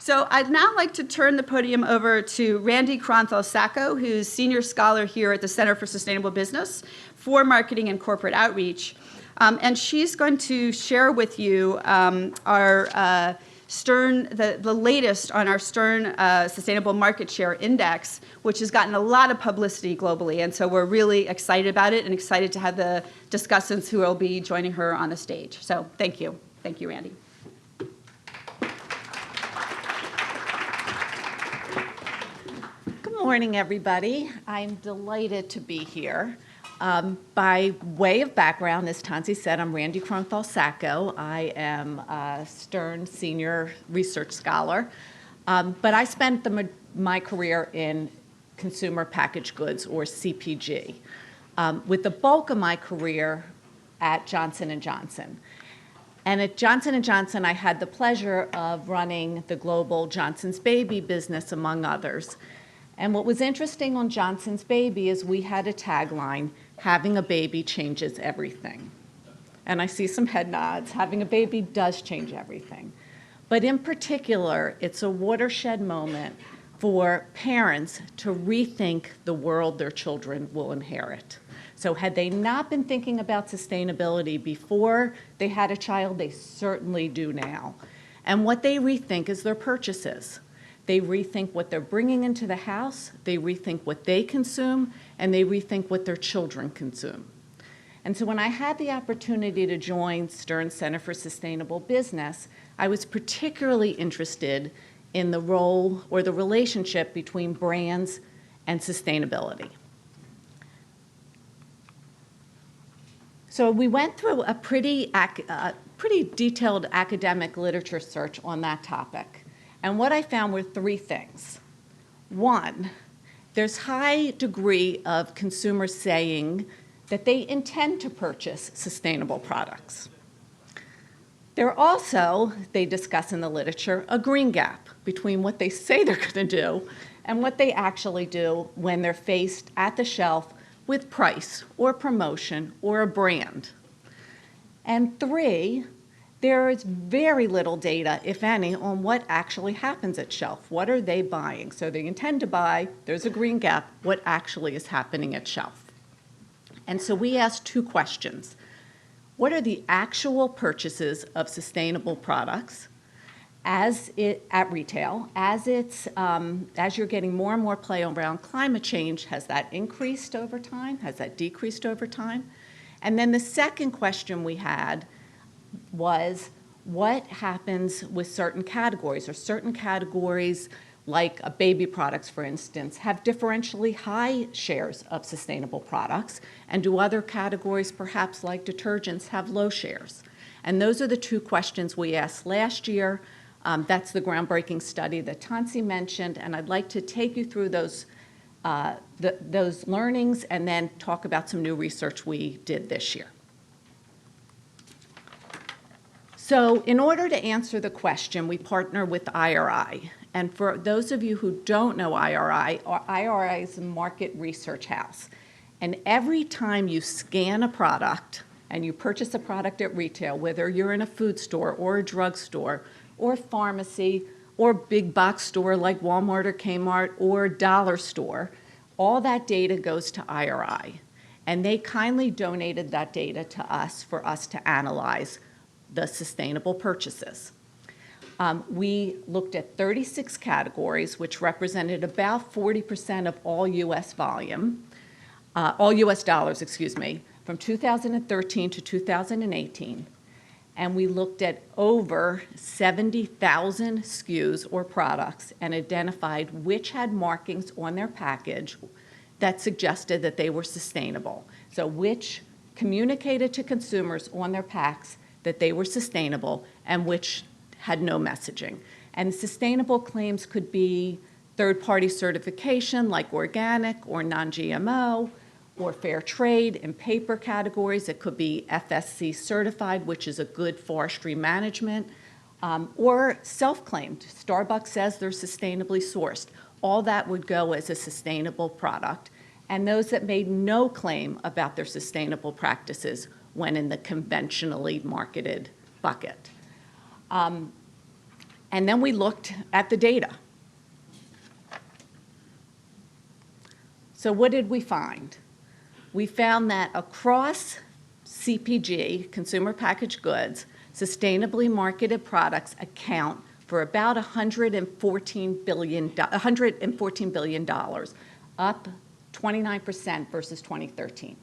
So I'd now like to turn the podium over to Randi Kronthal-Sacco, who's Senior Scholar here at the Center for Sustainable Business for Marketing and Corporate Outreach. And she's going to share with you our Stern, the latest on our Stern Sustainable Market Share Index, which has gotten a lot of publicity globally. And so we're really excited about it and excited to have the discussants who will be joining her on the stage. So thank you. Thank you, Randi. Good morning, everybody. I'm delighted to be here. By way of background, as Tansi said, I'm Randi Kronthal-Sacco. I am a Stern Senior Research Scholar, but I spent my career in consumer packaged goods, or CPG, with the bulk of my career at Johnson & Johnson. And at Johnson & Johnson, I had the pleasure of running the global Johnson's Baby business, among others. And what was interesting on Johnson's Baby is we had a tagline, having a baby changes everything. And I see some head nods. Having a baby does change everything. But in particular, it's a watershed moment for parents to rethink the world their children will inherit. So had they not been thinking about sustainability before they had a child, they certainly do now. And what they rethink is their purchases. They rethink what they're bringing into the house, they rethink what they consume, and they rethink what their children consume. And so when I had the opportunity to join Stern Center for Sustainable Business, I was particularly interested in the role or the relationship between brands and sustainability. So we went through a pretty detailed academic literature search on that topic. And what I found were three things. One, there's high degree of consumers saying that they intend to purchase sustainable products. There also, they discuss in the literature, a green gap between what they say they're going to do and what they actually do when they're faced at the shelf with price or promotion or a brand. And three, there is very little data, if any, on what actually happens at shelf. What are they buying? So they intend to buy, there's a green gap, what actually is happening at shelf? And so we asked two questions. What are the actual purchases of sustainable products at retail? As you're getting more and more play around climate change, has that increased over time? Has that decreased over time? And then the second question we had was what happens with certain categories, or certain categories like baby products, for instance, have differentially high shares of sustainable products, and do other categories, perhaps like detergents, have low shares? And those are the two questions we asked last year. That's the groundbreaking study that Tansi mentioned, and I'd like to take you through those learnings and then talk about some new research we did this year. So in order to answer the question, we partner with IRI. And for those of you who don't know IRI is a market research house. And every time you scan a product and you purchase a product at retail, whether you're in a food store or a drugstore or a pharmacy or big box store like Walmart or Kmart or dollar store, all that data goes to IRI. And they kindly donated that data to us for us to analyze the sustainable purchases. We looked at 36 categories, which represented about 40% of all U.S. volume, all U.S. dollars, excuse me, from 2013 to 2018. And we looked at over 70,000 SKUs or products and identified which had markings on their package that suggested that they were sustainable. So which communicated to consumers on their packs that they were sustainable and which had no messaging. And sustainable claims could be third-party certification like organic or non-GMO or fair trade. In paper categories, it could be FSC certified, which is a good forestry management, or self-claimed. Starbucks says they're sustainably sourced. All that would go as a sustainable product. And those that made no claim about their sustainable practices went in the conventionally marketed bucket. And then we looked at the data. So what did we find? We found that across CPG, consumer packaged goods, sustainably marketed products account for about $114 billion, up 29% versus 2013.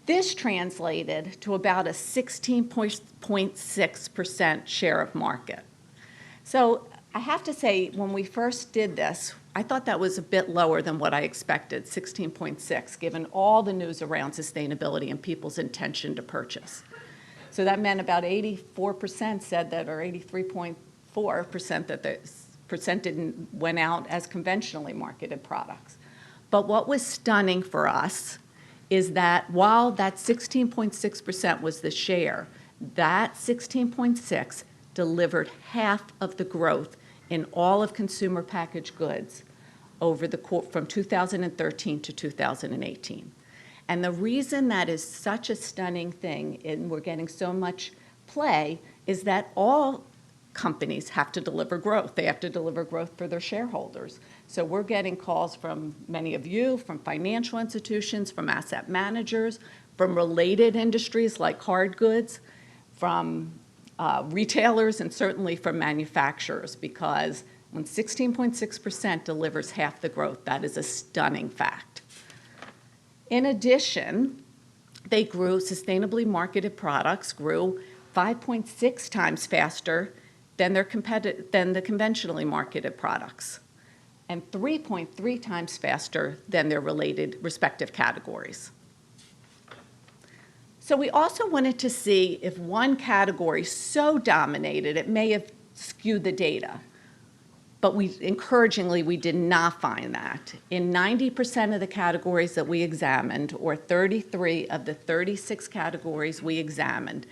This translated to about a 16.6% share of market. So I have to say, when we first did this, I thought that was a bit lower than what I expected, 16.6, given all the news around sustainability and people's intention to purchase. So that meant about 84% said that, or 83.4% that the percentage went out as conventionally marketed products. But what was stunning for us is that while that 16.6% was the share, that 16.6 delivered half of the growth in all of consumer packaged goods over the from 2013 to 2018. And the reason that is such a stunning thing, and we're getting so much play, is that all companies have to deliver growth. They have to deliver growth for their shareholders. So we're getting calls from many of you, from financial institutions, from asset managers, from related industries like hard goods, from retailers, and certainly from manufacturers, because when 16.6% delivers half the growth, that is a stunning fact. In addition, they grew, sustainably marketed products grew 5.6 times faster than the conventionally marketed products, and 3.3 times faster than their related respective categories. So we also wanted to see if one category so dominated it may have skewed the data. But encouragingly, we did not find that. In 90% of the categories that we examined, or 33 of the 36 categories we examined,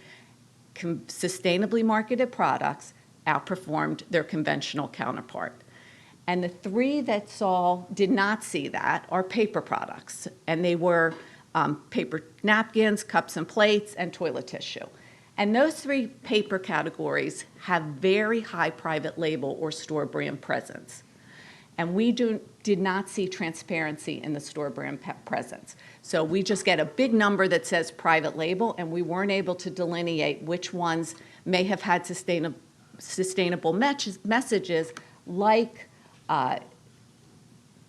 sustainably marketed products outperformed their conventional counterpart. And the three that did not see that are paper products, and they were paper napkins, cups and plates, and toilet tissue. And those three paper categories have very high private label or store brand presence. And we did not see transparency in the store brand presence. So we just get a big number that says private label, and we weren't able to delineate which ones may have had sustainable messages, like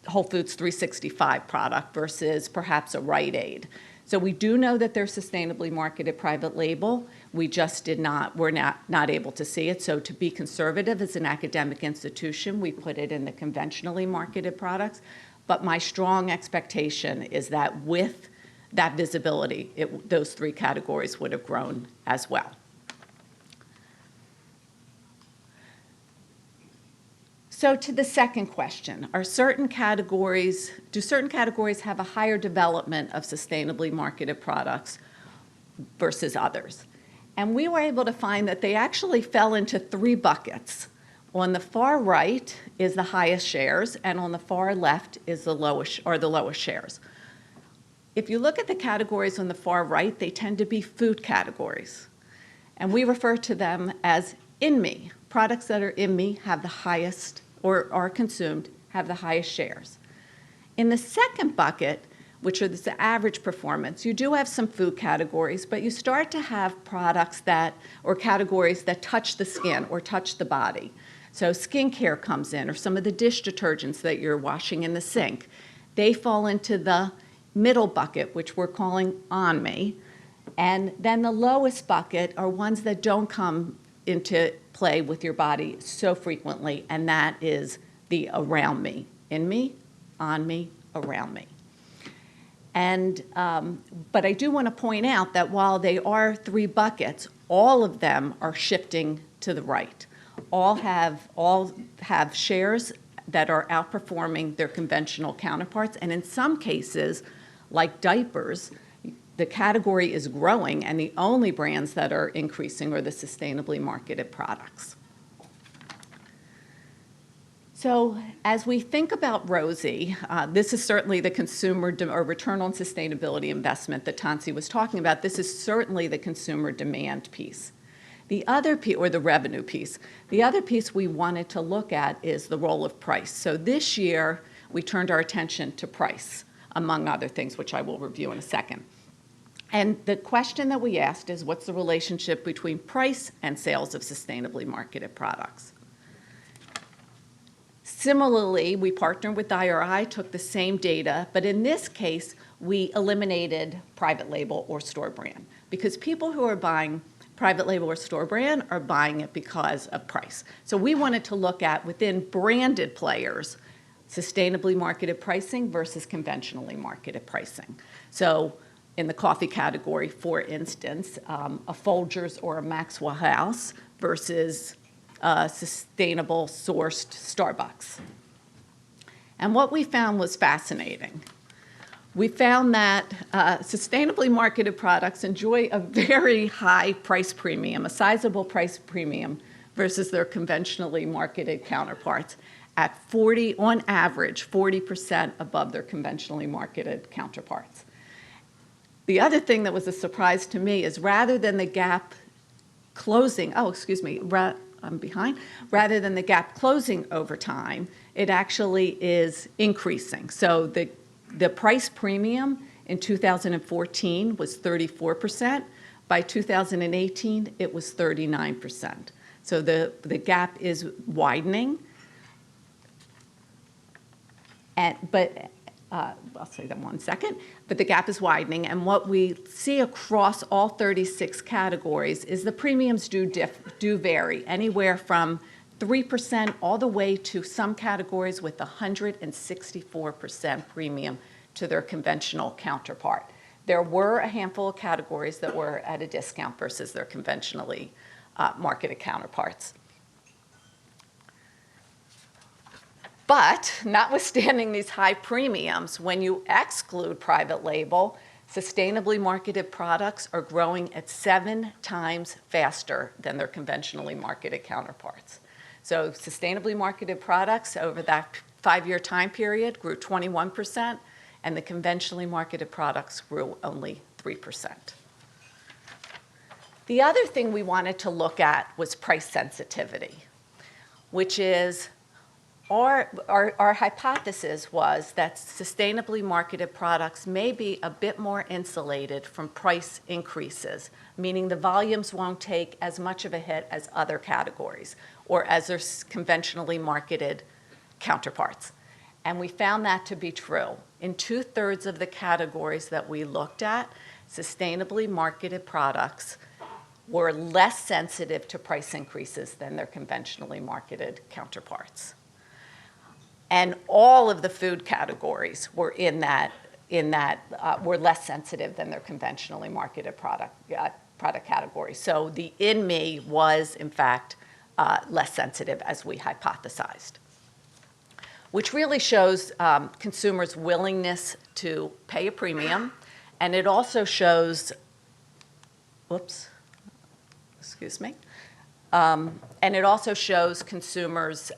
Whole Foods 365 product versus perhaps a Rite Aid. So we do know that they're sustainably marketed private label. We just we're not able to see it. So to be conservative as an academic institution, we put it in the conventionally marketed products. But my strong expectation is that with that visibility, those three categories would have grown as well. So to the second question, do certain categories have a higher development of sustainably marketed products versus others? And we were able to find that they actually fell into three buckets. On the far right is the highest shares, and on the far left is the lowest shares. If you look at the categories on the far right, they tend to be food categories. And we refer to them as in-me. Products that are in-me have the highest, or are consumed, have the highest shares. In the second bucket, which are the average performance, you do have some food categories, but you start to have products or categories that touch the skin or touch the body. So skincare comes in, or some of the dish detergents that you're washing in the sink. They fall into the middle bucket, which we're calling on me. And then the lowest bucket are ones that don't come into play with your body so frequently, and that is the around me, in me, on me, around me. And but I do want to point out that while they are three buckets, all of them are shifting to the right. All have shares that are outperforming their conventional counterparts, and in some cases, like diapers, the category is growing, and the only brands that are increasing are the sustainably marketed products. So as we think about ROSI, this is certainly the consumer or return on sustainability investment that Tansi was talking about. This is certainly the consumer demand piece. The other piece, or the revenue piece, the other piece we wanted to look at is the role of price. So this year, we turned our attention to price, among other things, which I will review in a second. And the question that we asked is, what's the relationship between price and sales of sustainably marketed products? Similarly, we partnered with IRI, took the same data, but in this case, we eliminated private label or store brand, because people who are buying private label or store brand are buying it because of price. So we wanted to look at, within branded players, sustainably marketed pricing versus conventionally marketed pricing. So in the coffee category, for instance, a Folgers or a Maxwell House versus sustainable sourced Starbucks. And what we found was fascinating. We found that sustainably marketed products enjoy a very high price premium, a sizable price premium, versus their conventionally marketed counterparts at on average, 40% above their conventionally marketed counterparts. The other thing that was a surprise to me is rather than the gap closing, rather than the gap closing over time, it actually is increasing. So the price premium in 2014 was 34%. By 2018, it was 39%. So the gap is widening. I'll say that one second, but the gap is widening, and what we see across all 36 categories is the premiums do vary, anywhere from 3% all the way to some categories with 164% premium to their conventional counterpart. There were a handful of categories that were at a discount versus their conventionally marketed counterparts. But notwithstanding these high premiums, when you exclude private label, sustainably marketed products are growing at 7 times faster than their conventionally marketed counterparts. So sustainably marketed products over that 5-year time period grew 21%, and the conventionally marketed products grew only 3%. The other thing we wanted to look at was price sensitivity, which is our hypothesis was that sustainably marketed products may be a bit more insulated from price increases, meaning the volumes won't take as much of a hit as other categories or as their conventionally marketed counterparts. And we found that to be true. In 2/3 of the categories that we looked at, sustainably marketed products were less sensitive to price increases than their conventionally marketed counterparts. And all of the food categories were were less sensitive than their conventionally marketed product category. So the in me was, in fact, less sensitive, as we hypothesized, which really shows consumers' willingness to pay a premium, and it also shows, and it also shows consumers.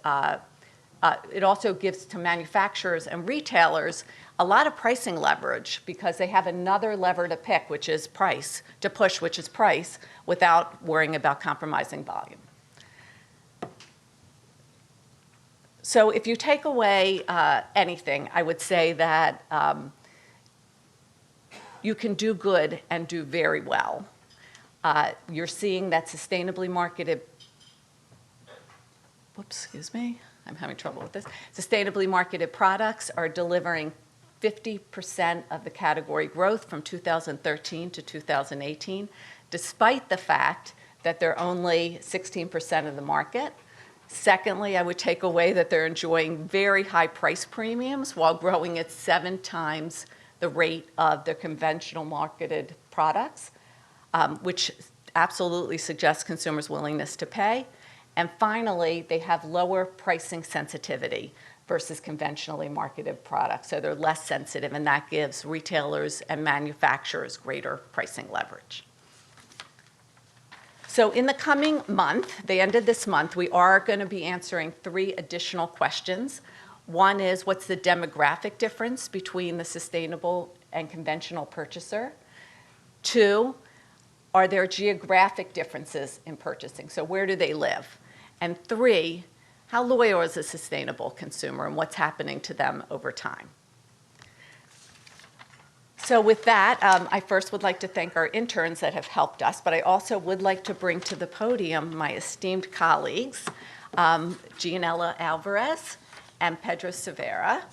It also gives to manufacturers and retailers a lot of pricing leverage, because they have another lever to pick, which is price, to push, which is price, without worrying about compromising volume. So if you take away anything, I would say that you can do good and do very well. You're seeing that sustainably marketed, I'm having trouble with this. Sustainably marketed products are delivering 50% of the category growth from 2013 to 2018, despite the fact that they're only 16% of the market. Secondly, I would take away that they're enjoying very high price premiums while growing at 7 times the rate of their conventional marketed products, which absolutely suggests consumers' willingness to pay. And finally, they have lower pricing sensitivity versus conventionally marketed products. So they're less sensitive, and that gives retailers and manufacturers greater pricing leverage. So in the coming month, the end of this month, we are going to be answering 3 additional questions. One is, what's the demographic difference between the sustainable and conventional purchaser? 2, are there geographic differences in purchasing? So where do they live? And 3, how loyal is a sustainable consumer and what's happening to them over time? So with that, I first would like to thank our interns that have helped us, but I also would like to bring to the podium my esteemed colleagues, Giannella Alvarez and Pedro Silveira.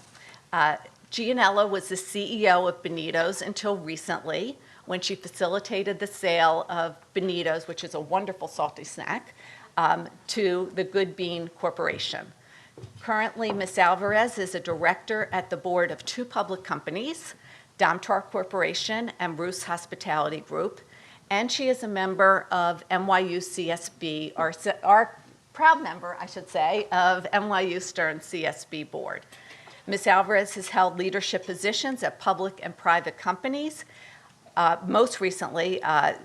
Giannella was the CEO of Beanitos until recently, when she facilitated the sale of Beanitos, which is a wonderful salty snack, to the Good Bean Corporation. Currently, Ms. Alvarez is a director at the board of 2 public companies, Domtar Corporation and Roos Hospitality Group, and she is a member of NYU CSB, our proud member, I should say, of NYU Stern CSB board. Ms. Alvarez has held leadership positions at public and private companies, most recently,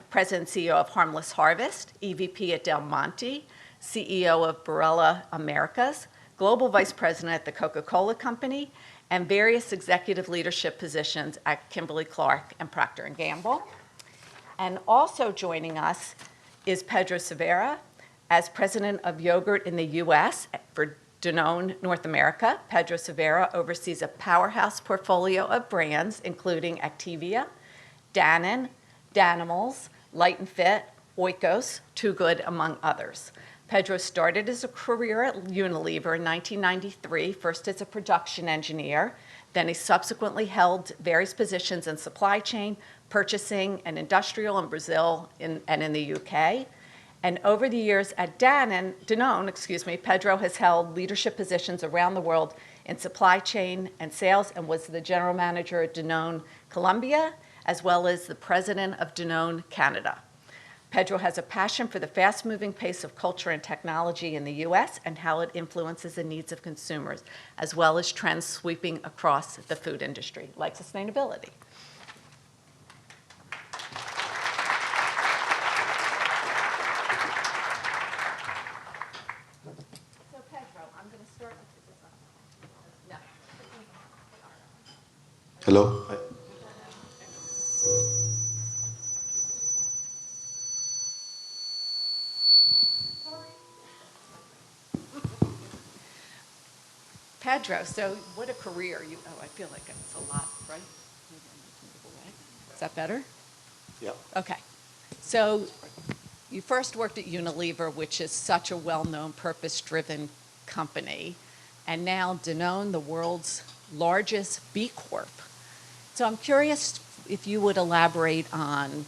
President and CEO of Harmless Harvest, EVP at Del Monte, CEO of Barilla Americas, Global Vice President at the Coca-Cola Company, and various executive leadership positions at Kimberly-Clark and Procter & Gamble. And also joining us is Pedro Silveira. As President of Yogurt in the U.S. for Danone North America, Pedro Silveira oversees a powerhouse portfolio of brands, including Activia, Danone, Danimals, Light and Fit, Oikos, Too Good, among others. Pedro started his career at Unilever in 1993, first as a production engineer. Then he subsequently held various positions in supply chain, purchasing, and industrial in Brazil and in the UK. And over the years at Danone, Pedro has held leadership positions around the world in supply chain and sales, and was the general manager at Danone Colombia, as well as the president of Danone Canada. Pedro has a passion for the fast-moving pace of culture and technology in the U.S. and how it influences the needs of consumers, as well as trends sweeping across the food industry, like sustainability. So Pedro, I'm going to start with this. No. Hello. Pedro, so what a career. I feel like it's a lot, right? Is that better? Yeah. Okay. So you first worked at Unilever, which is such a well-known, purpose-driven company, and now Danone, the world's largest B Corp. So I'm curious if you would elaborate on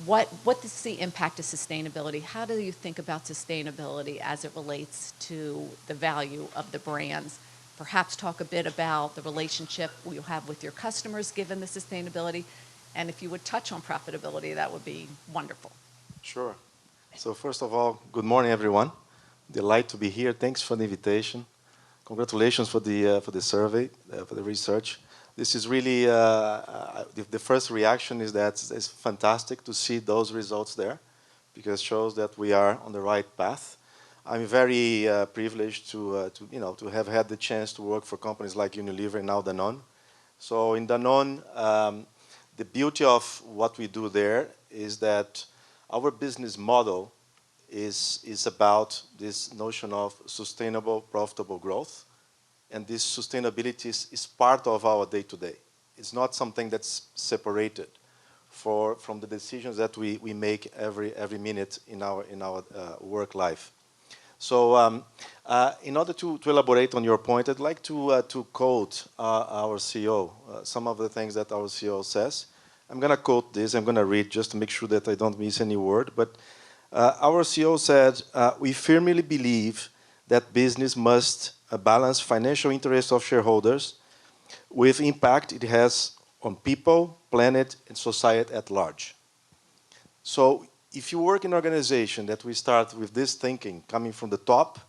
what is the impact of sustainability? How do you think about sustainability as it relates to the value of the brands? Perhaps talk a bit about the relationship you have with your customers given the sustainability, and if you would touch on profitability, that would be wonderful. Sure. So first of all, good morning, everyone. Delighted to be here. Thanks for the invitation. Congratulations for the survey, for the research. This is really, the first reaction is that it's fantastic to see those results there, because it shows that we are on the right path. I'm very privileged to have had the chance to work for companies like Unilever and now Danone. So in Danone, the beauty of what we do there is that our business model is about this notion of sustainable, profitable growth. And this sustainability is part of our day-to-day. It's not something that's separated from the decisions that we make every minute in our work life. So in order to elaborate on your point, I'd like to quote our CEO, some of the things that our CEO says. I'm going to quote this. I'm going to read just to make sure that I don't miss any word. But our CEO said, we firmly believe that business must balance financial interests of shareholders with impact it has on people, planet, and society at large. So if you work in an organization that we start with this thinking coming from the top,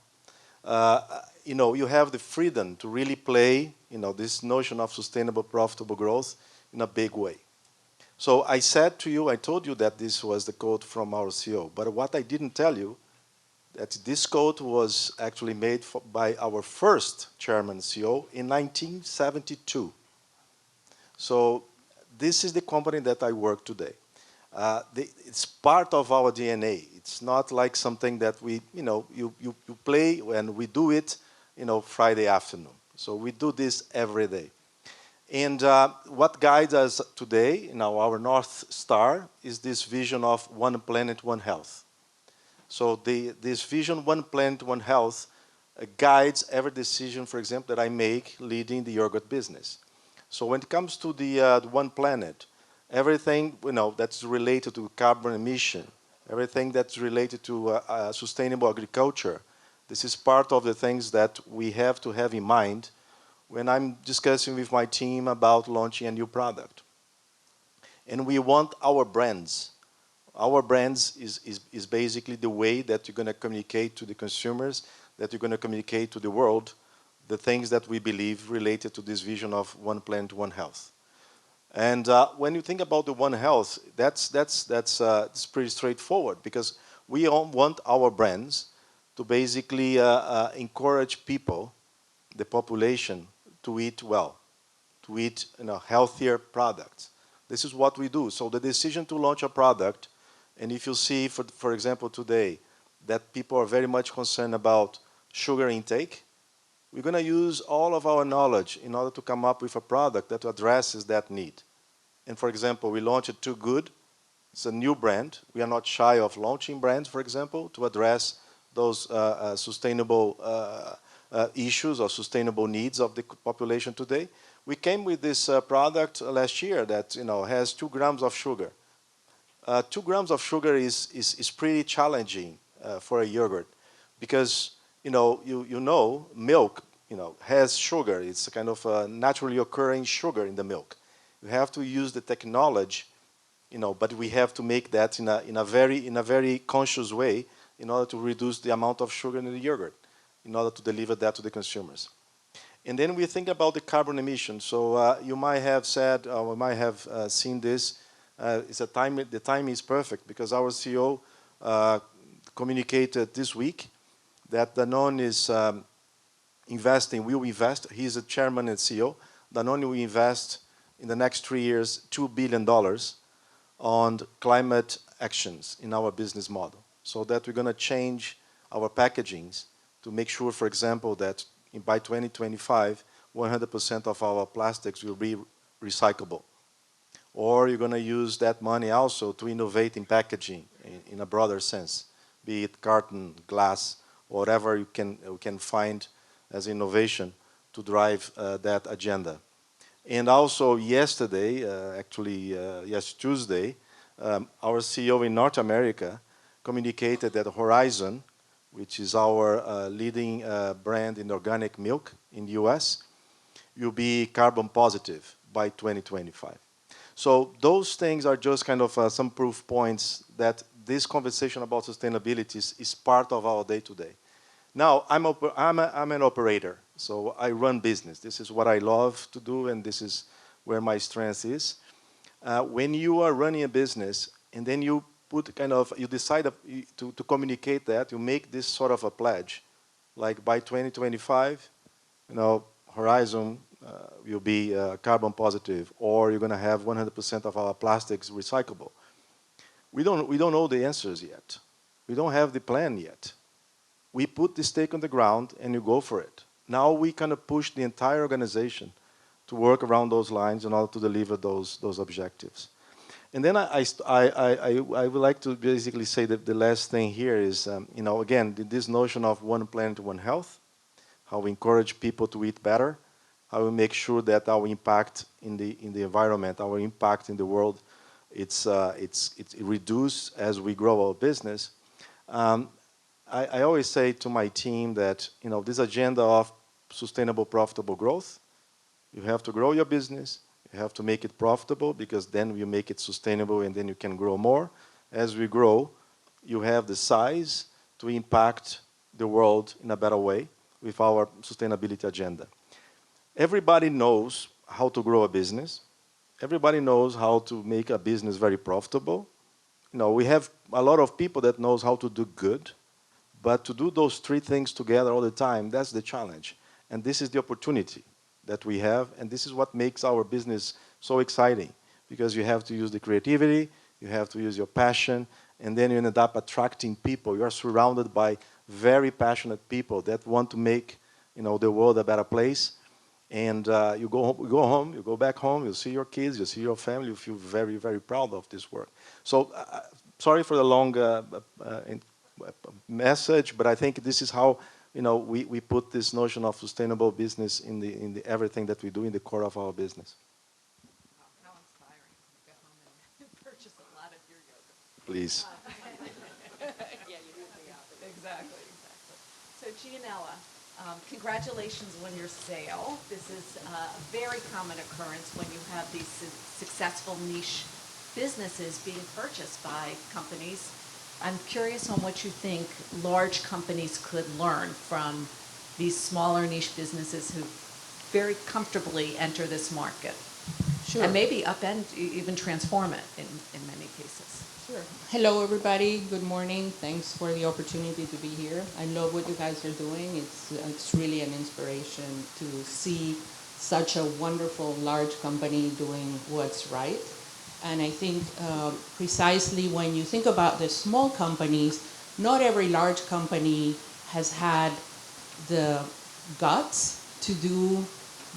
you have the freedom to really play, this notion of sustainable, profitable growth in a big way. So I told you that this was the quote from our CEO, but what I didn't tell you, that this quote was actually made by our first chairman CEO in 1972. So this is the company that I work today. It's part of our DNA. It's not like something that we, you play and we do it, Friday afternoon. So we do this every day. And what guides us today, our North Star, is this vision of one planet, one health. So this vision, one planet, one health, guides every decision, for example, that I make leading the yogurt business. So when it comes to the one planet, everything that's related to carbon emission, everything that's related to sustainable agriculture, this is part of the things that we have to have in mind when I'm discussing with my team about launching a new product. And we want our brands. Our brands is basically the way that you're going to communicate to the consumers, that you're going to communicate to the world, the things that we believe related to this vision of one planet, one health. And when you think about the one health, that's pretty straightforward, because we all want our brands to basically encourage people, the population, to eat well, to eat healthier products. This is what we do. So the decision to launch a product, and if you see, for example, today, that people are very much concerned about sugar intake, we're going to use all of our knowledge in order to come up with a product that addresses that need. And for example, we launched Too Good. It's a new brand. We are not shy of launching brands, for example, to address those sustainable issues or sustainable needs of the population today. We came with this product last year that has 2 grams of sugar. 2 grams of sugar is pretty challenging for a yogurt, because milk has sugar. It's a kind of a naturally occurring sugar in the milk. You have to use the technology, but we have to make that in a very conscious way in order to reduce the amount of sugar in the yogurt, in order to deliver that to the consumers. And then we think about the carbon emissions. So you might have said, or might have seen this. The timing is perfect, because our CEO communicated this week that Danone is will invest. He's the chairman and CEO. Danone will invest in the next 3 years $2 billion on climate actions in our business model, so that we're going to change our packagings to make sure, for example, that by 2025, 100% of our plastics will be recyclable. Or you're going to use that money also to innovate in packaging in a broader sense, be it carton, glass, whatever you can find as innovation to drive that agenda. And also yesterday, Tuesday, our CEO in North America communicated that Horizon, which is our leading brand in organic milk in the US, will be carbon positive by 2025. So those things are just kind of some proof points that this conversation about sustainability is part of our day-to-day. Now, I'm an operator, so I run business. This is what I love to do, and this is where my strength is. When you are running a business, and then you decide to communicate that, you make this sort of a pledge, like by 2025, Horizon will be carbon positive, or you're going to have 100% of our plastics recyclable. We don't know the answers yet. We don't have the plan yet. We put the stake on the ground and you go for it. Now we kind of push the entire organization to work around those lines in order to deliver those objectives. And then I would like to basically say that the last thing here is, again, this notion of one planet, one health, how we encourage people to eat better, how we make sure that our impact in the environment, our impact in the world, it's reduced as we grow our business. I always say to my team that this agenda of sustainable, profitable growth, you have to grow your business, you have to make it profitable, because then you make it sustainable and then you can grow more. As we grow, you have the size to impact the world in a better way with our sustainability agenda. Everybody knows how to grow a business. Everybody knows how to make a business very profitable. We have a lot of people that knows how to do good, but to do those 3 things together all the time, that's the challenge. And this is the opportunity that we have, and this is what makes our business so exciting, because you have to use the creativity, you have to use your passion, and then you end up attracting people. You are surrounded by very passionate people that want to make, the world a better place. And you go home, you go back home, you see your kids, you see your family, you feel very, very proud of this work. So sorry for the long message, but I think this is how we put this notion of sustainable business in the everything that we do in the core of our business. How inspiring. Go home and purchase a lot of your yogurt. Please. Yeah, you do the opposite. Exactly. So Giannella, congratulations on your sale. This is a very common occurrence when you have these successful niche businesses being purchased by companies. I'm curious on what you think large companies could learn from these smaller niche businesses who very comfortably enter this market. Sure. And maybe upend, even transform it in many cases. Sure. Hello, everybody. Good morning. Thanks for the opportunity to be here. I love what you guys are doing. It's really an inspiration to see such a wonderful large company doing what's right. And I think precisely when you think about the small companies, not every large company has had the guts to do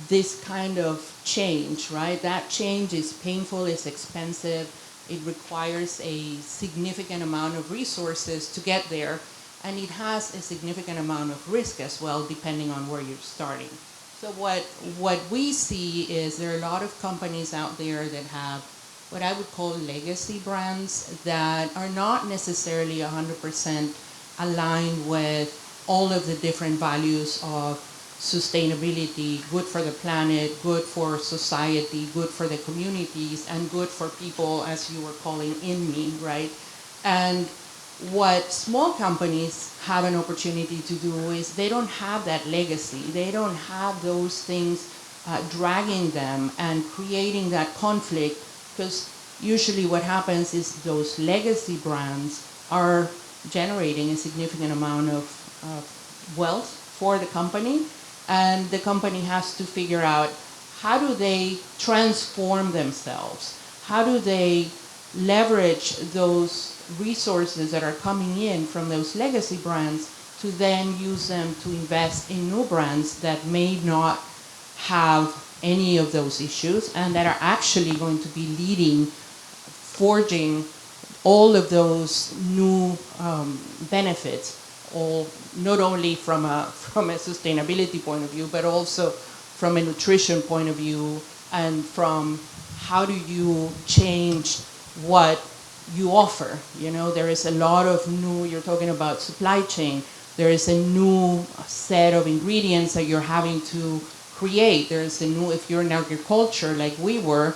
this kind of change, right? That change is painful, it's expensive, it requires a significant amount of resources to get there, and it has a significant amount of risk as well, depending on where you're starting. So what we see is there are a lot of companies out there that have what I would call legacy brands that are not necessarily 100% aligned with all of the different values of sustainability, good for the planet, good for society, good for the communities, and good for people, as you were calling in me, right? And what small companies have an opportunity to do is they don't have that legacy. They don't have those things dragging them and creating that conflict, because usually what happens is those legacy brands are generating a significant amount of wealth for the company, and the company has to figure out how do they transform themselves, how do they leverage those resources that are coming in from those legacy brands to then use them to invest in new brands that may not have any of those issues and that are actually going to be leading, forging all of those new benefits, all not only from a sustainability point of view, but also from a nutrition point of view, and from how do you change what you offer. You know, there is a lot of new, you're talking about supply chain, there is a new set of ingredients that you're having to create. There's a new, if you're in agriculture like we were,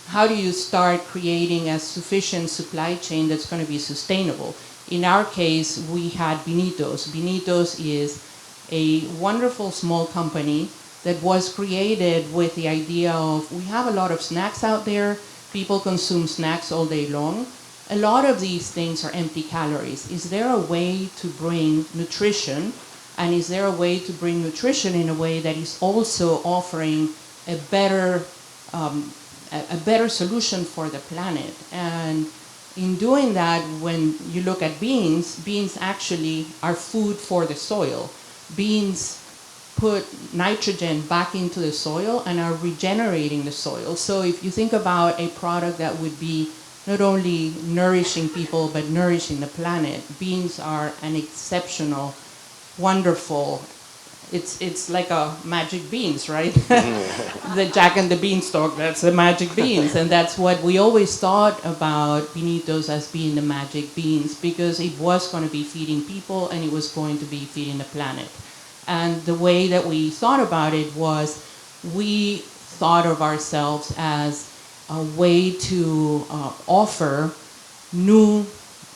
how do you start creating a sufficient supply chain that's going to be sustainable? In our case, we had Beanitos. Beanitos is a wonderful small company that was created with the idea of, we have a lot of snacks out there, people consume snacks all day long. A lot of these things are empty calories. Is there a way to bring nutrition, and is there a way to bring nutrition in a way that is also offering a better solution for the planet? And in doing that, when you look at beans, beans actually are food for the soil. Beans put nitrogen back into the soil and are regenerating the soil. So if you think about a product that would be not only nourishing people, but nourishing the planet, beans are an exceptional, wonderful, it's like a magic beans, right? The Jack and the Beanstalk, that's the magic beans. And that's what we always thought about Beanitos as being the magic beans, because it was going to be feeding people and it was going to be feeding the planet. And the way that we thought about it was, we thought of ourselves as a way to offer new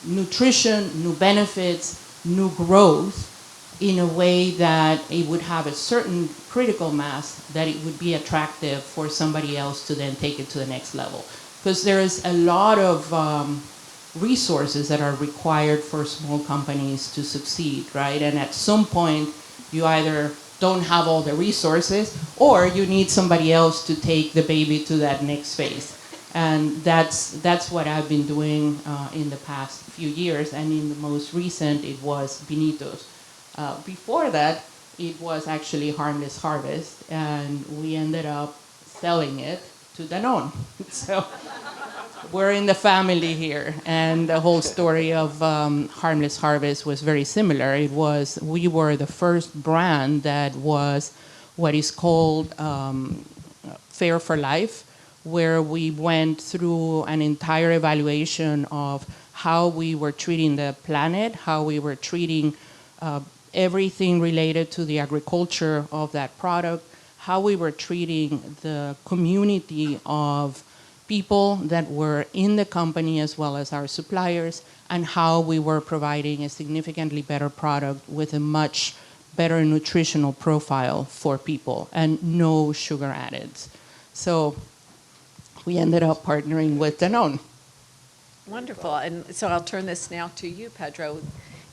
nutrition, new benefits, new growth, in a way that it would have a certain critical mass that it would be attractive for somebody else to then take it to the next level. Because there is a lot of resources that are required for small companies to succeed, right? And at some point, you either don't have all the resources, or you need somebody else to take the baby to that next phase. And that's what I've been doing in the past few years. And in the most recent, it was Beanitos. Before that, it was actually Harmless Harvest, and we ended up selling it to Danone. So we're in the family here, and the whole story of Harmless Harvest was very similar. We were the first brand that was what is called Fair for Life, where we went through an entire evaluation of how we were treating the planet, how we were treating everything related to the agriculture of that product, how we were treating the community of people that were in the company as well as our suppliers, and how we were providing a significantly better product with a much better nutritional profile for people and no sugar addeds. So we ended up partnering with Danone. Wonderful. And so I'll turn this now to you, Pedro.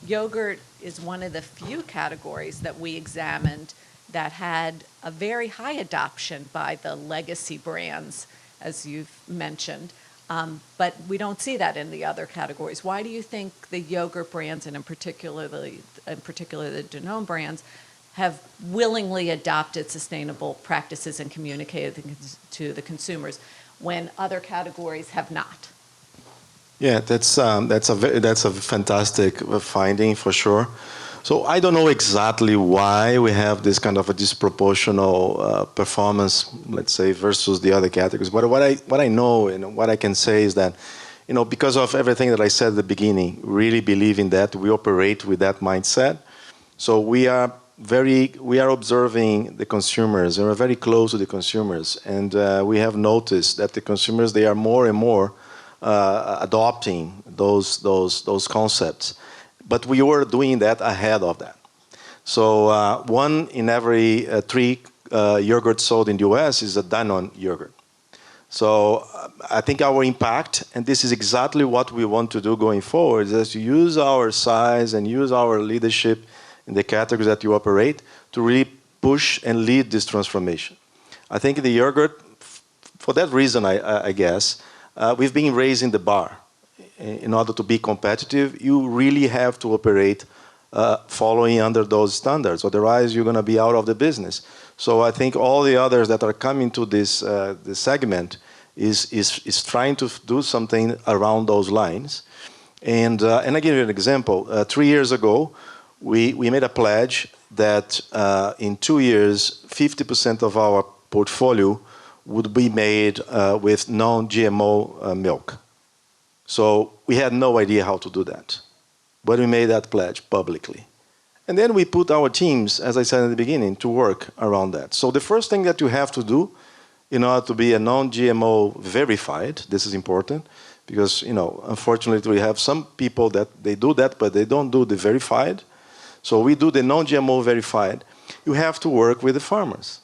Yogurt is one of the few categories that we examined that had a very high adoption by the legacy brands, as you've mentioned. But we don't see that in the other categories. Why do you think the yogurt brands, and in particular the Danone brands, have willingly adopted sustainable practices and communicated to the consumers when other categories have not? Yeah, that's a fantastic finding for sure. So I don't know exactly why we have this kind of a disproportional performance, let's say, versus the other categories. But what I know and what I can say is that, because of everything that I said at the beginning, really believing that we operate with that mindset. So we are observing the consumers, and we're very close to the consumers, and we have noticed that the consumers, they are more and more adopting those concepts. But we were doing that ahead of that. So 1 in every 3 yogurt sold in the US is a Danone yogurt. So I think our impact, and this is exactly what we want to do going forward, is to use our size and use our leadership in the categories that you operate to really push and lead this transformation. I think the yogurt, for that reason, I guess, we've been raising the bar. In order to be competitive, you really have to operate following under those standards. Otherwise, you're going to be out of the business. So I think all the others that are coming to this segment is trying to do something around those lines. And I give you an example. 3 years ago, we made a pledge that in 2 years, 50% of our portfolio would be made with non-GMO milk. So we had no idea how to do that, but we made that pledge publicly. And then we put our teams, as I said in the beginning, to work around that. So the first thing that you have to do in order to be a non-GMO verified, this is important, because unfortunately we have some people that they do that, but they don't do the verified. So we do the non-GMO verified. You have to work with the farmers.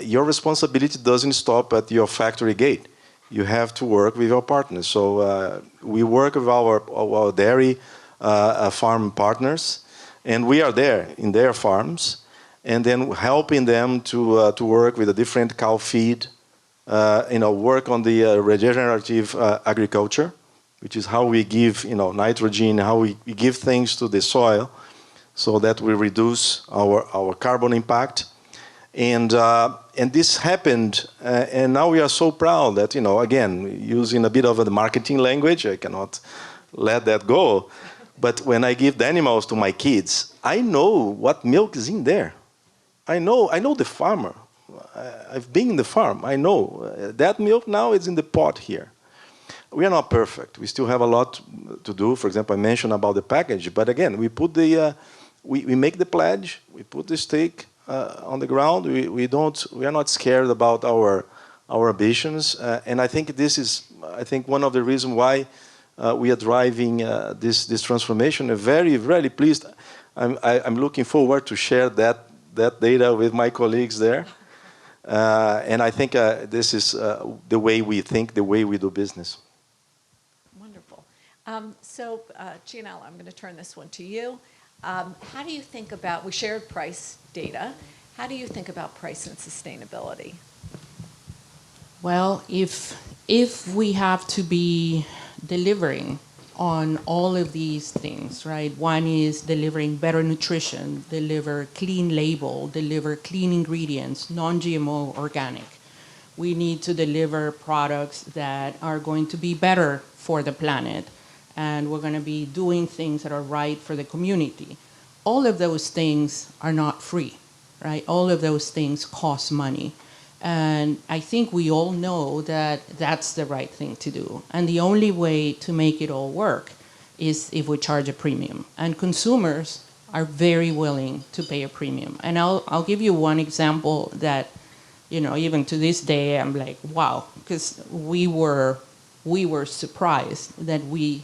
Your responsibility doesn't stop at your factory gate. You have to work with your partners. So we work with our dairy farm partners, and we are there in their farms, and then helping them to work with a different cow feed, work on the regenerative agriculture, which is how we give nitrogen, how we give things to the soil, so that we reduce our carbon impact. And this happened, and now we are so proud that, again, using a bit of the marketing language, I cannot let that go. But when I give the animals to my kids, I know what milk is in there. I know the farmer. I've been in the farm. I know that milk now is in the pot here. We are not perfect. We still have a lot to do. For example, I mentioned about the package, but again, we put we make the pledge, we put the stake on the ground. We are not scared about our ambitions, and I think this is one of the reasons why we are driving this transformation. I'm very, very pleased. I'm looking forward to share that data with my colleagues there, and I think this is the way we think, the way we do business. Wonderful. So Giannella, I'm going to turn this one to you. How do you think about, we shared price data, how do you think about price and sustainability? Well, if if we have to be delivering on all of these things, right? One is delivering better nutrition, deliver clean label, deliver clean ingredients, non-GMO, organic. We need to deliver products that are going to be better for the planet, and we're going to be doing things that are right for the community. All of those things are not free, right? All of those things cost money. And I think we all know that that's the right thing to do. And the only way to make it all work is if we charge a premium. And consumers are very willing to pay a premium. And I'll give you one example that, you know, even to this day, I'm like, wow, because we were surprised that we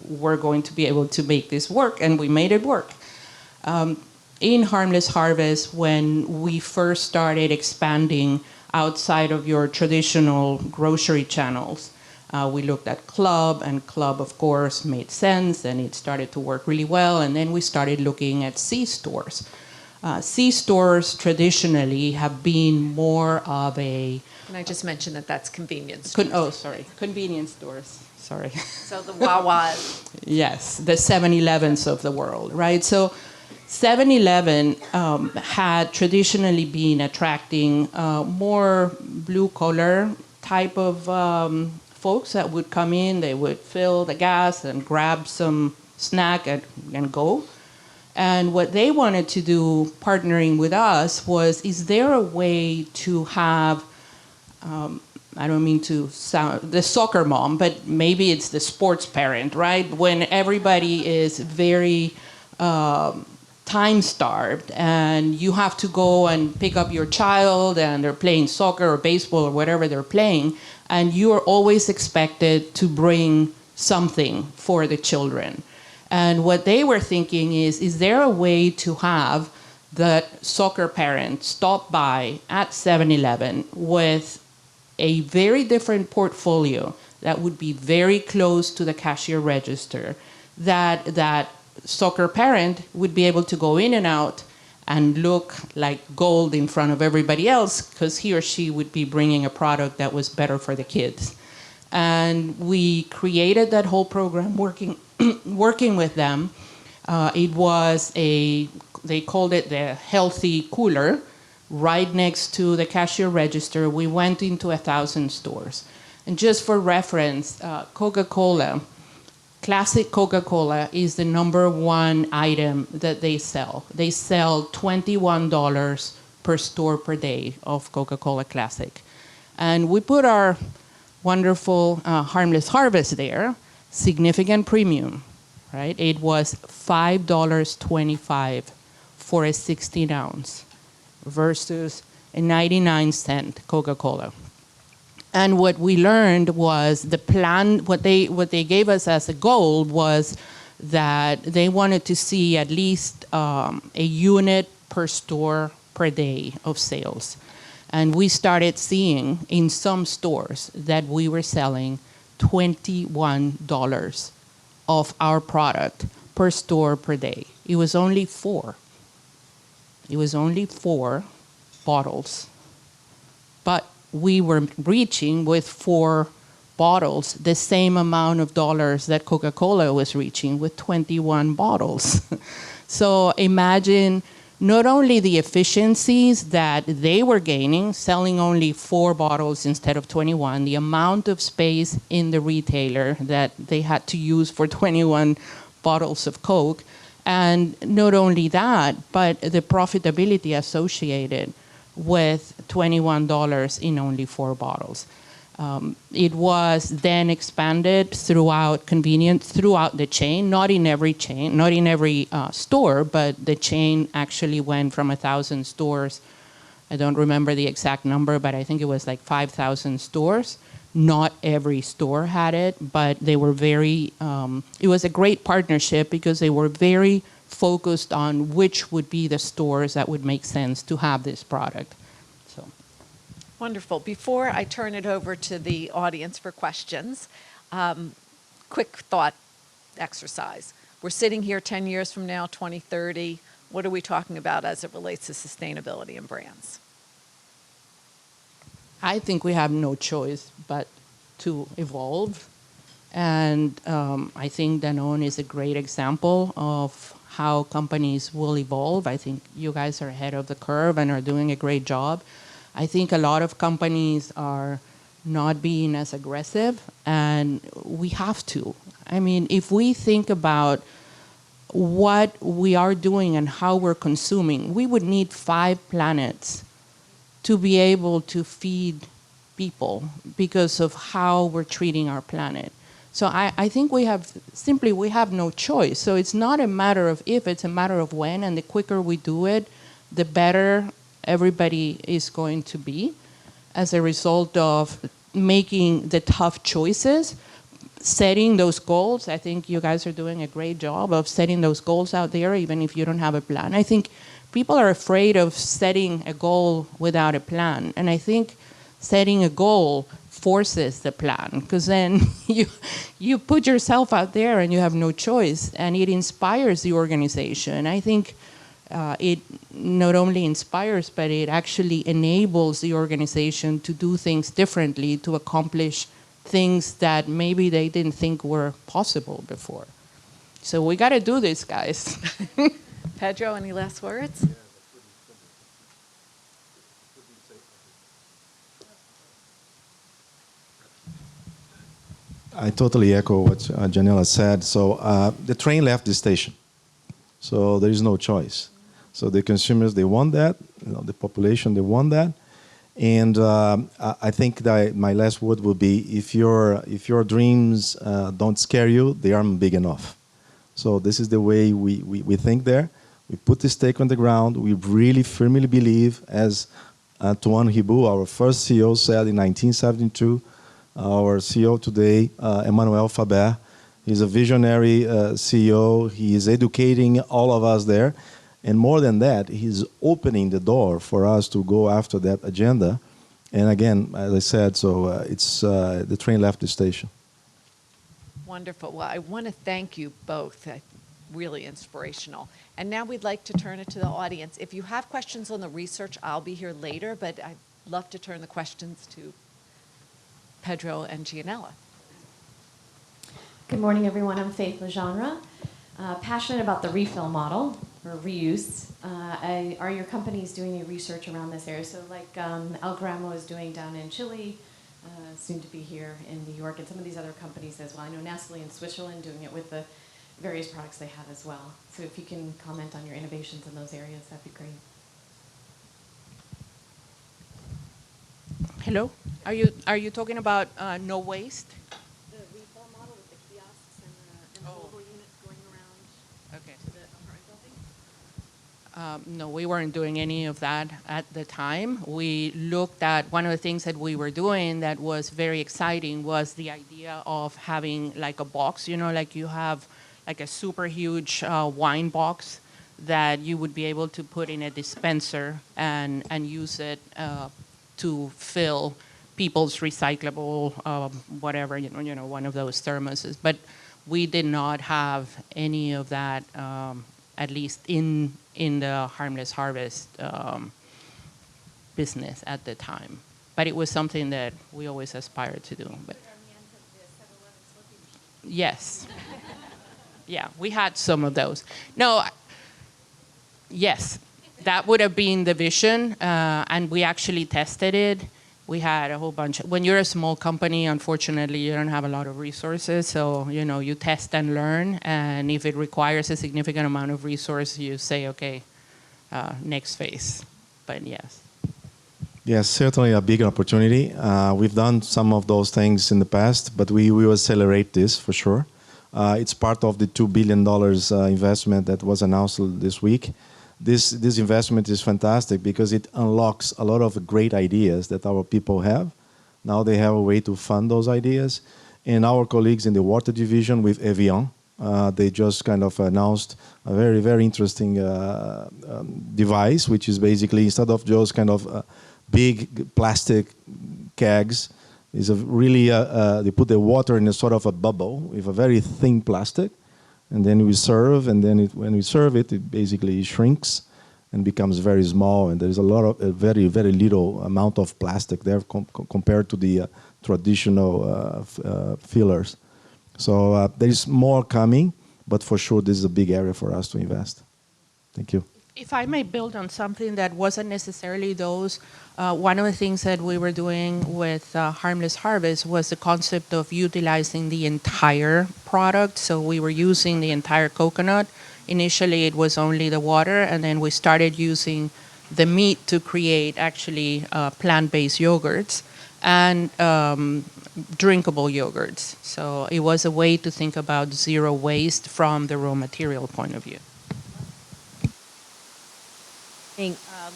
were going to be able to make this work, and we made it work. In Harmless Harvest, when we first started expanding outside of your traditional grocery channels, we looked at Club, and Club, of course, made sense, and it started to work really well. And then we started looking at C-stores. C-stores traditionally have been more of a... Can I just mention that that's convenience stores? Convenience stores. Sorry. So the Wawas. Yes, the 7-Elevens of the world, right? So 7-Eleven had traditionally been attracting more blue-collar type of folks that would come in. They would fill the gas and grab some snack and go. And what they wanted to do, partnering with us, was, is there a way to have, I don't mean to sound the soccer mom, but maybe it's the sports parent, right? When everybody is very time-starved and you have to go and pick up your child and they're playing soccer or baseball or whatever they're playing, and you are always expected to bring something for the children. And what they were thinking is there a way to have the soccer parent stop by at 7-Eleven with a very different portfolio that would be very close to the cashier register, that soccer parent would be able to go in and out and look like gold in front of everybody else, because he or she would be bringing a product that was better for the kids. And we created that whole program working with them. It was they called it the healthy cooler, right next to the cashier register. We went into 1,000 stores. And just for reference, Coca-Cola, classic Coca-Cola is the #1 item that they sell. They sell $21 per store per day of Coca-Cola Classic. And we put our wonderful Harmless Harvest there, significant premium, right? It was $5.25 for a 16 ounce versus a 99-cent Coca-Cola. And what we learned was the plan, what they gave us as a goal was that they wanted to see at least a unit per store per day of sales. And we started seeing in some stores that we were selling $21 of our product per store per day. It was only 4. It was only 4 bottles. But we were reaching with 4 bottles the same amount of dollars that Coca-Cola was reaching with 21 bottles. So imagine not only the efficiencies that they were gaining, selling only 4 bottles instead of 21, the amount of space in the retailer that they had to use for 21 bottles of Coke, and not only that, but the profitability associated with $21 in only 4 bottles. It was then expanded throughout the chain, not in every chain, not in every store, but the chain actually went from 1,000 stores. I don't remember the exact number, but I think it was like 5,000 stores. Not every store had it, but they were very, it was a great partnership because they were very focused on which would be the stores that would make sense to have this product. So. Wonderful. Before I turn it over to the audience for questions, quick thought exercise. We're sitting here 10 years from now, 2030. What are we talking about as it relates to sustainability and brands? I think we have no choice but to evolve. And I think Danone is a great example of how companies will evolve. I think you guys are ahead of the curve and are doing a great job. I think a lot of companies are not being as aggressive, and we have to. I mean, if we think about what we are doing and how we're consuming, we would need 5 planets to be able to feed people because of how we're treating our planet. So I think we have no choice. So it's not a matter of if, it's a matter of when, and the quicker we do it, the better everybody is going to be as a result of making the tough choices, setting those goals. I think you guys are doing a great job of setting those goals out there, even if you don't have a plan. I think people are afraid of setting a goal without a plan. And I think setting a goal forces the plan, because then you put yourself out there and you have no choice, and it inspires the organization. I think it not only inspires, but it actually enables the organization to do things differently, to accomplish things that maybe they didn't think were possible before. So we got to do this, guys. Pedro, any last words? I totally echo what Giannella said. So the train left the station, so there is no choice. So the consumers, they want that. The population, they want that. And I think that my last word will be: if your dreams don't scare you, they aren't big enough. So this is the way we think there. We put the stake on the ground. We really firmly believe, as Tuan Hibu, our first CEO, said in 1972. Our CEO today, Emmanuel Faber, he's a visionary CEO. He is educating all of us there. And more than that, he's opening the door for us to go after that agenda. And again, as I said, so it's the train left the station. Wonderful. Well, I want to thank you both. Really inspirational. And now we'd like to turn it to the audience. If you have questions on the research, I'll be here later, but I'd love to turn the questions to Pedro and Giannella. Good morning, everyone. I'm Faith Legendre. Passionate about the refill model, or reuse. Are your companies doing any research around this area? So like El Gramo is doing down in Chile, soon to be here in New York, and some of these other companies as well. I know Nestle in Switzerland doing it with the various products they have as well. So if you can comment on your innovations in those areas, that'd be great. Hello? Are you talking about no waste? The refill model with the kiosks and the mobile units going around Okay. to the apartment building? No, we weren't doing any of that at the time. We looked at one of the things that we were doing that was very exciting was the idea of having like a box, like you have like a super huge wine box that you would be able to put in a dispenser and use it to fill people's recyclable, whatever, one of those thermoses. But we did not have any of that, at least in the Harmless Harvest business at the time. But it was something that we always aspired to do. But yes. Yeah, we had some of those. No, yes. That would have been the vision, and we actually tested it. We had a whole bunch. When you're a small company, unfortunately, you don't have a lot of resources. So, you test and learn. And if it requires a significant amount of resource, you say, okay, next phase. But yes. Yes, certainly a big opportunity. We've done some of those things in the past, but we will accelerate this for sure. It's part of the $2 billion investment that was announced this week. This investment is fantastic because it unlocks a lot of great ideas that our people have. Now they have a way to fund those ideas. And our colleagues in the water division with Evian, they just kind of announced a very, very interesting device, which is basically, instead of just kind of big plastic kegs, is a really, they put the water in a sort of a bubble with a very thin plastic. And then we serve, and then when we serve it, it basically shrinks and becomes very small. And there's a lot of very, very little amount of plastic there compared to traditional fillers. So there is more coming, but for sure this is a big area for us to invest. Thank you. If I may build on something that wasn't necessarily those, one of the things that we were doing with Harmless Harvest was the concept of utilizing the entire product. So we were using the entire coconut. Initially, it was only the water, and then we started using the meat to create actually plant-based yogurts and drinkable yogurts. So it was a way to think about zero waste from the raw material point of view.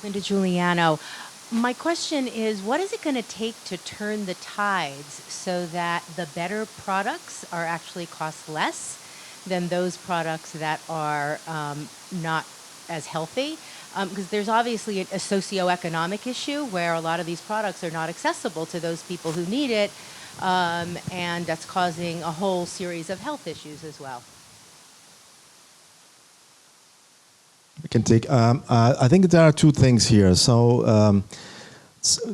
Linda Giuliano. My question is, what is it going to take to turn the tides so that the better products are actually cost less than those products that are not as healthy? Because there's obviously a socioeconomic issue where a lot of these products are not accessible to those people who need it, and that's causing a whole series of health issues as well. I can take. I think there are two things here. So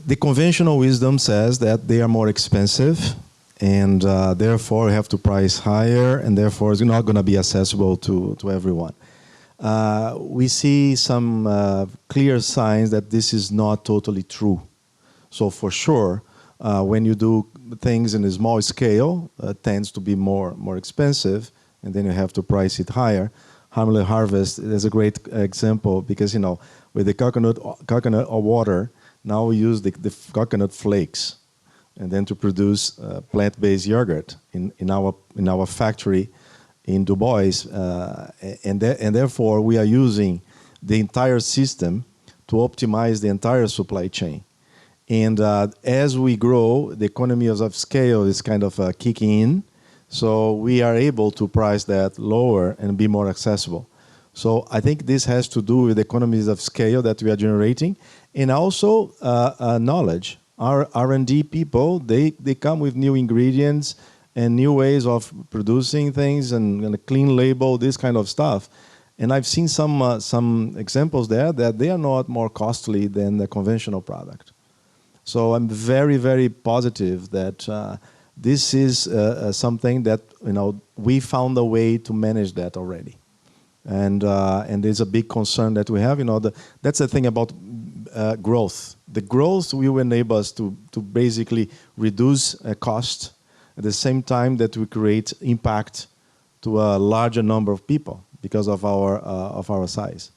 the conventional wisdom says that they are more expensive, and therefore have to price higher, and therefore it's not going to be accessible to everyone. We see some clear signs that this is not totally true. So for sure, when you do things in a small scale, tends to be more expensive, and then you have to price it higher. Harmless Harvest is a great example because, with the coconut or water, now we use the coconut flakes, and then to produce plant-based yogurt in our factory in Du Bois, and therefore we are using the entire system to optimize the entire supply chain. And as we grow, the economies of scale is kind of kicking in. So we are able to price that lower and be more accessible. So I think this has to do with economies of scale that we are generating, and also knowledge. Our R&D people, they come with new ingredients and new ways of producing things and a clean label, this kind of stuff. And I've seen some examples there that they are not more costly than the conventional product. So I'm very, very positive that this is something that we found a way to manage that already, and there's a big concern that we have. That's the thing about growth. The growth will enable us to basically reduce cost at the same time that we create impact to a larger number of people because of our size.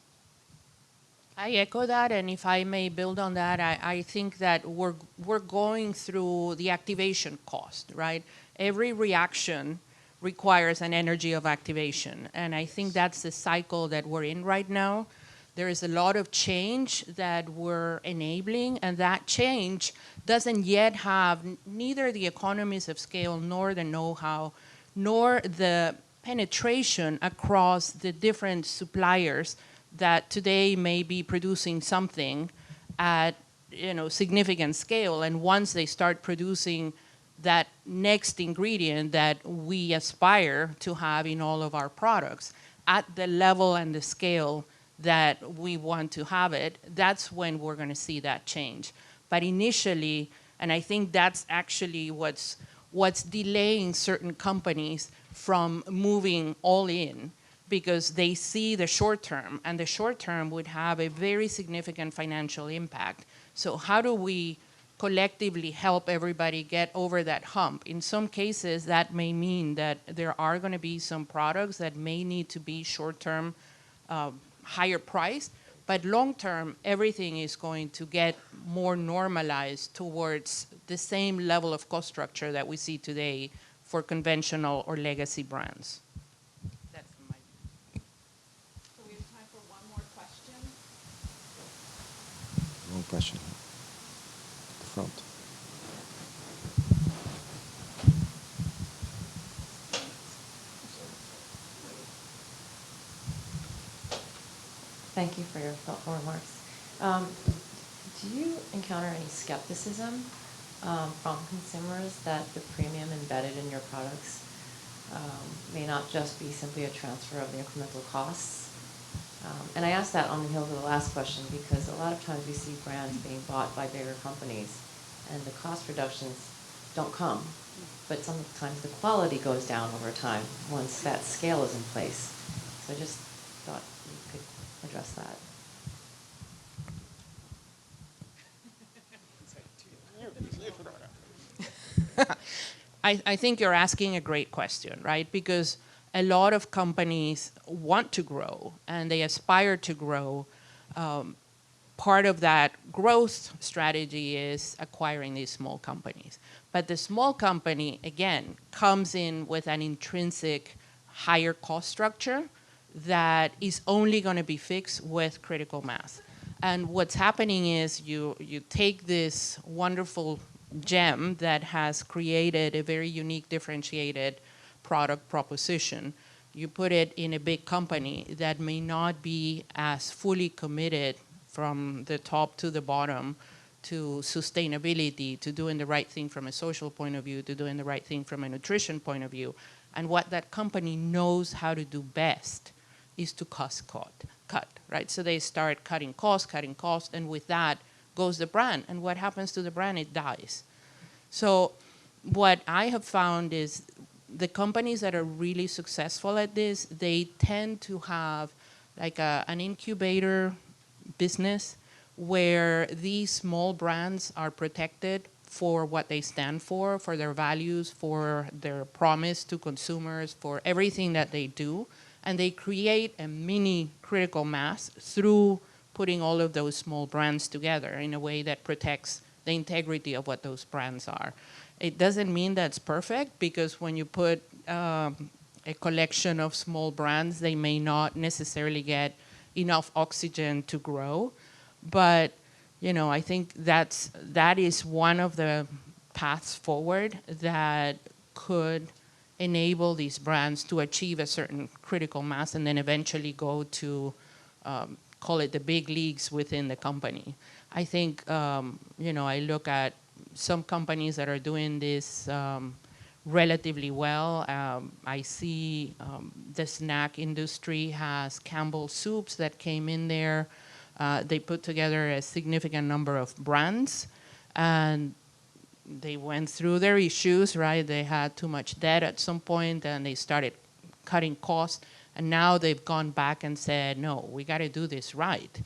I echo that, and if I may build on that, I think that we're going through the activation cost, right? Every reaction requires an energy of activation, and I think that's the cycle that we're in right now. There is a lot of change that we're enabling, and that change doesn't yet have neither the economies of scale nor the know-how, nor the penetration across the different suppliers that today may be producing something at significant scale, and once they start producing that next ingredient that we aspire to have in all of our products at the level and the scale that we want to have it, that's when we're going to see that change. But initially, and I think that's actually what's delaying certain companies from moving all in, because they see the short term, and the short term would have a very significant financial impact. So how do we collectively help everybody get over that hump? In some cases, that may mean that there are going to be some products that may need to be short-term, higher priced, but long-term, everything is going to get more normalized towards the same level of cost structure that we see today for conventional or legacy brands. One question. The front. Thank you for your thoughtful remarks. Do you encounter any skepticism from consumers that the premium embedded in your products may not just be simply a transfer of the incremental costs? And I ask that on the heels of the last question because a lot of times we see brands being bought by bigger companies, and the cost reductions don't come. But sometimes the quality goes down over time once that scale is in place. So I just thought you could address that. I think you're asking a great question, right? Because a lot of companies want to grow and they aspire to grow. Part of that growth strategy is acquiring these small companies. But the small company, again, comes in with an intrinsic higher cost structure that is only going to be fixed with critical mass. And what's happening is you take this wonderful gem that has created a very unique, differentiated product proposition. You put it in a big company that may not be as fully committed from the top to the bottom to sustainability, to doing the right thing from a social point of view, to doing the right thing from a nutrition point of view. And what that company knows how to do best is to cut, right? So they start cutting costs, and with that goes the brand. And what happens to the brand? It dies. So what I have found is the companies that are really successful at this, they tend to have like an incubator business where these small brands are protected for what they stand for their values, for their promise to consumers, for everything that they do. And they create a mini critical mass through putting all of those small brands together in a way that protects the integrity of what those brands are. It doesn't mean that's perfect, because when you put a collection of small brands, they may not necessarily get enough oxygen to grow. But I think that is one of the paths forward that could enable these brands to achieve a certain critical mass and then eventually go to, call it the big leagues within the company. I think, I look at some companies that are doing this relatively well. I see the snack industry has Campbell Soups that came in there. They put together a significant number of brands, and they went through their issues, right? They had too much debt at some point, and they started cutting costs. And now they've gone back and said, no, we got to do this right.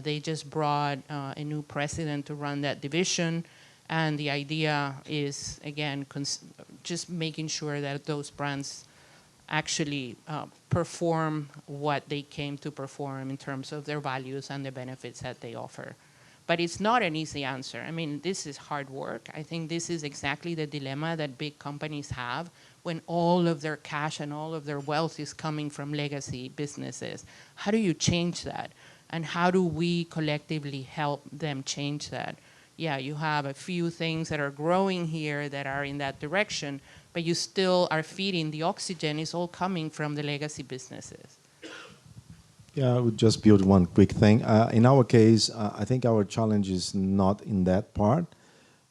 They just brought a new president to run that division. And the idea is, again, just making sure that those brands actually perform what they came to perform in terms of their values and the benefits that they offer. But it's not an easy answer. I mean, this is hard work. I think this is exactly the dilemma that big companies have when all of their cash and all of their wealth is coming from legacy businesses. How do you change that? And how do we collectively help them change that? Yeah, you have a few things that are growing here that are in that direction, but you still are feeding the oxygen is all coming from the legacy businesses. Yeah, I would just build one quick thing. In our case, I think our challenge is not in that part,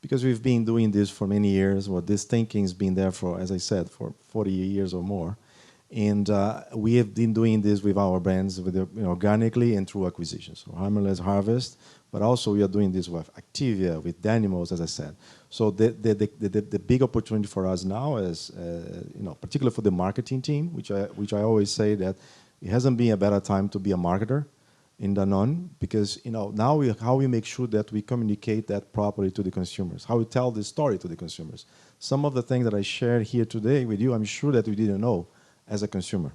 because we've been doing this for many years. Well, this thinking has been there for, as I said, for 40 years or more. And we have been doing this with our brands organically and through acquisitions. So Harmless Harvest, but also we are doing this with Activia, with Danimals, as I said. So the big opportunity for us now is, particularly for the marketing team, which I always say that it hasn't been a better time to be a marketer in Danone, because now how we make sure that we communicate that properly to the consumers, how we tell the story to the consumers. Some of the things that I shared here today with you, I'm sure that we didn't know as a consumer.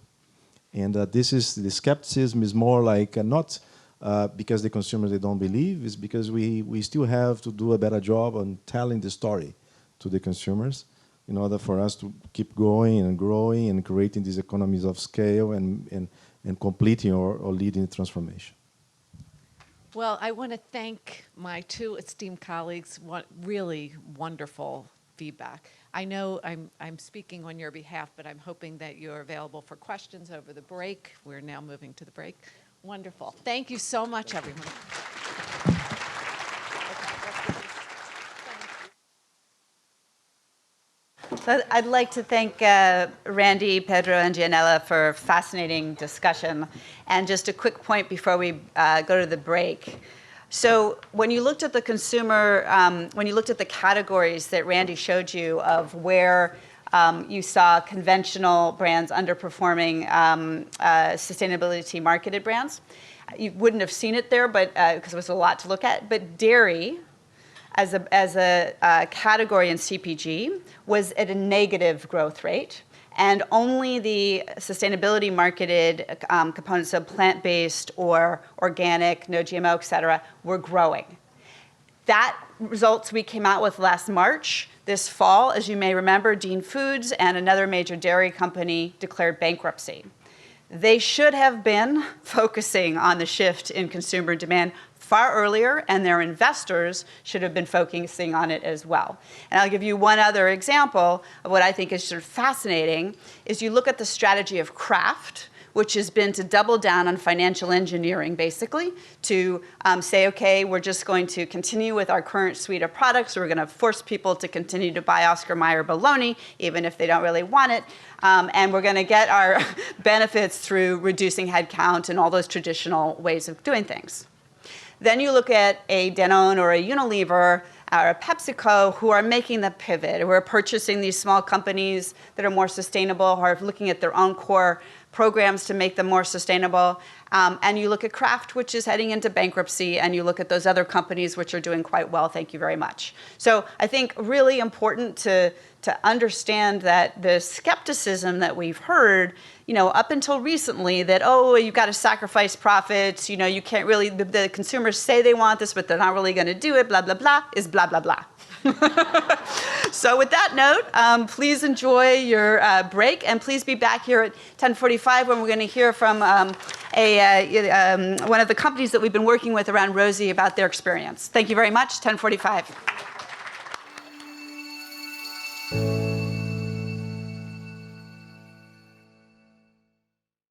And the skepticism is more like not because the consumers, they don't believe, it's because we still have to do a better job on telling the story to the consumers in order for us to keep growing and creating these economies of scale and completing or leading the transformation. Well, I want to thank my two esteemed colleagues. Really wonderful feedback. I know I'm speaking on your behalf, but I'm hoping that you're available for questions over the break. We're now moving to the break. Wonderful. Thank you so much, everyone. So I'd like to thank Randi, Pedro, and Giannella for a fascinating discussion. And just a quick point before we go to the break. So when you looked at the consumer, when you looked at the categories that Randy showed you of where you saw conventional brands underperforming sustainability marketed brands, you wouldn't have seen it there, but because it was a lot to look at. But dairy, as a category in CPG, was at a negative growth rate. And only the sustainability marketed components of plant-based or organic, no GMO, et cetera, were growing. That results we came out with last March. This fall, as you may remember, Dean Foods and another major dairy company declared bankruptcy. They should have been focusing on the shift in consumer demand far earlier, and their investors should have been focusing on it as well. And I'll give you one other example of what I think is sort of fascinating, is you look at the strategy of Kraft, which has been to double down on financial engineering, basically, to say, okay, we're just going to continue with our current suite of products. We're going to force people to continue to buy Oscar Mayer bologna, even if they don't really want it. And we're going to get our benefits through reducing headcount and all those traditional ways of doing things. Then you look at a Danone or a Unilever or a PepsiCo who are making the pivot, who are purchasing these small companies that are more sustainable, who are looking at their own core programs to make them more sustainable. And you look at Kraft, which is heading into bankruptcy, and you look at those other companies which are doing quite well. Thank you very much. So I think really important to understand that the skepticism that we've heard, up until recently, that, oh, you've got to sacrifice profits, you can't really, the consumers say they want this, but they're not really going to do it, blah, blah, blah, is blah, blah, blah. So with that note, please enjoy your break, and please be back here at 10:45 when we're going to hear from one of the companies that we've been working with around Rosie about their experience. Thank you very much. 10:45.